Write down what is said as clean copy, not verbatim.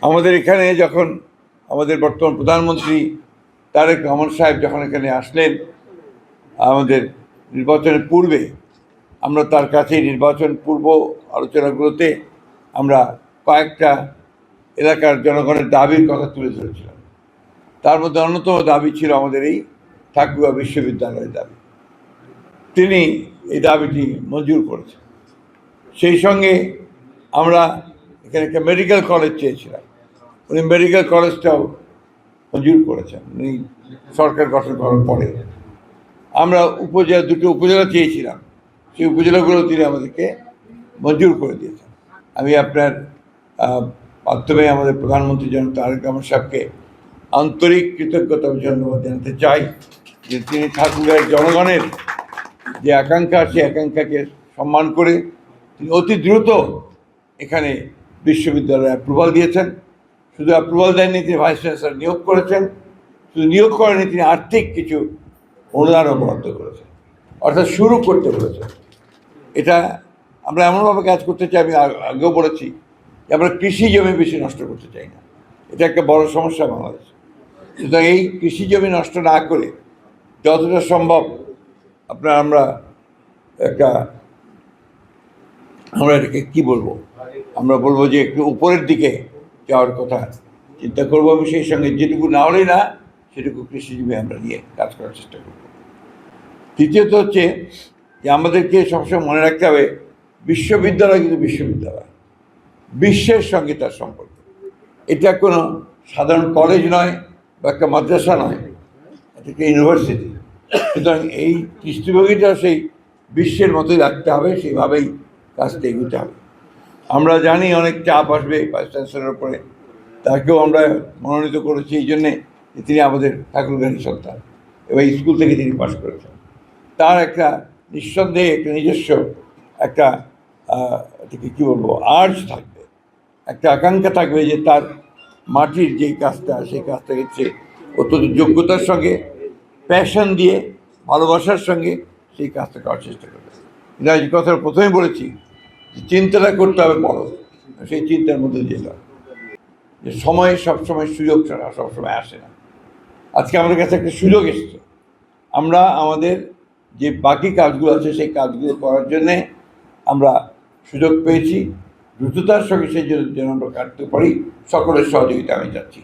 আমাদের এখানে যখন আমাদের বর্তমান প্রধানমন্ত্রী তারেক রহমান সাহেব যখন এখানে আসলেন আমাদের নির্বাচনের পূর্বে, আমরা তার কাছে নির্বাচন পূর্ব আলোচনাগুলোতে আমরা কয়েকটা এলাকার জনগণের দাবির কথা তুলে ধরেছিলাম। তার মধ্যে অন্যতম দাবি ছিল আমাদের এই ঠাকুরগাঁও বিশ্ববিদ্যালয়ের দাবি। তিনি এই দাবিটি মঞ্জুর করেছেন। সেই সঙ্গে আমরা এখানে একটা মেডিকেল কলেজ চেয়েছিলাম, উনি মেডিকেল কলেজটাও মঞ্জুর করেছেন উনি সরকার গঠন করার পরে। আমরা দুটো উপজেলা চেয়েছিলাম, সেই উপজেলাগুলো তিনি আমাদেরকে মঞ্জুর করে দিয়েছেন। আমি আপনার মাধ্যমে আমাদের প্রধানমন্ত্রী জনাব তারেক রহমান সাহেবকে আন্তরিক কৃতজ্ঞতা ধন্যবাদ জানাতে চাই যে তিনি ঠাকুরগাঁয়ের জনগণের যে আকাঙ্ক্ষা, সেই আকাঙ্ক্ষাকে সম্মান করে তিনি অতি দ্রুত এখানে বিশ্ববিদ্যালয়ে অ্যাপ্রুভাল দিয়েছেন। শুধু অ্যাপ্রুভাল দেননি, তিনি ভাইস চ্যান্সেলর নিয়োগ করেছেন। শুধু নিয়োগ করেনি, তিনি আর্থিক কিছু অনুদানও বরাদ্দ করেছেন, অর্থাৎ শুরু করতে বলেছেন। এটা আমরা এমনভাবে কাজ করতে চাই, আমি আগেও বলেছি যে আমরা কৃষি জমি বেশি নষ্ট করতে চাই না, এটা একটা বড় সমস্যা বাংলাদেশে। সুতরাং এই কৃষি জমি নষ্ট না করে যতটা সম্ভব আমরা এটাকে কী বলবো, আমরা বলবো যে একটু উপরের দিকে যাওয়ার কথা চিন্তা করবো। আমি সেই সঙ্গে যেটুকু না হলেই না, সেটুকু কৃষি জমি আমরা নিয়ে কাজ করার চেষ্টা করব। তৃতীয়ত হচ্ছে যে আমাদেরকে সবসময় মনে রাখতে হবে বিশ্ববিদ্যালয় কিন্তু বিশ্ববিদ্যালয়, বিশ্বের সঙ্গে তার সম্পর্ক। এটা কোনো সাধারণ কলেজ নয় বা একটা মাদ্রাসা নয়, এটা একটা ইউনিভার্সিটি। সুতরাং এই দৃষ্টিভঙ্গিটা সেই বিশ্বের মতোই রাখতে হবে, সেইভাবেই কাজটা এগোতে হবে। আমরা জানি অনেক চাপ আসবে ভাইস চ্যান্সেলরের উপরে, তাকেও আমরা মনোনীত করেছি এই জন্যে যে তিনি আমাদের ঠাকুরগাঁয়ের সন্তান এবং স্কুল থেকে তিনি পাশ করেছেন। তার একটা নিঃসন্দেহে একটা নিজস্ব একটা এটাকে কী বলবো আর্জ থাকবে, একটা আকাঙ্ক্ষা থাকবে যে তার মাটির যেই কাজটা, সেই কাজটাকে সে অত্যন্ত যোগ্যতার সঙ্গে, প্যাশন দিয়ে, ভালোবাসার সঙ্গে সেই কাজটা করার চেষ্টা করবে। কিন্তু এই কথাটা প্রথমে বলেছি যে চিন্তাটা করতে হবে বড়, সেই চিন্তার মধ্যে যেতে হবে যে সময় সবসময় সুযোগ ছাড়া সবসময় আসে না। আজকে আমাদের কাছে একটা সুযোগ এসছে, আমরা আমাদের যে বাকি কাজগুলো আছে সেই কাজগুলো করার জন্যে আমরা সুযোগ পেয়েছি। দ্রুততার সঙ্গে সেই জন্য যেন আমরা কাটতে পারি, সকলের সহযোগিতা আমি চাচ্ছি।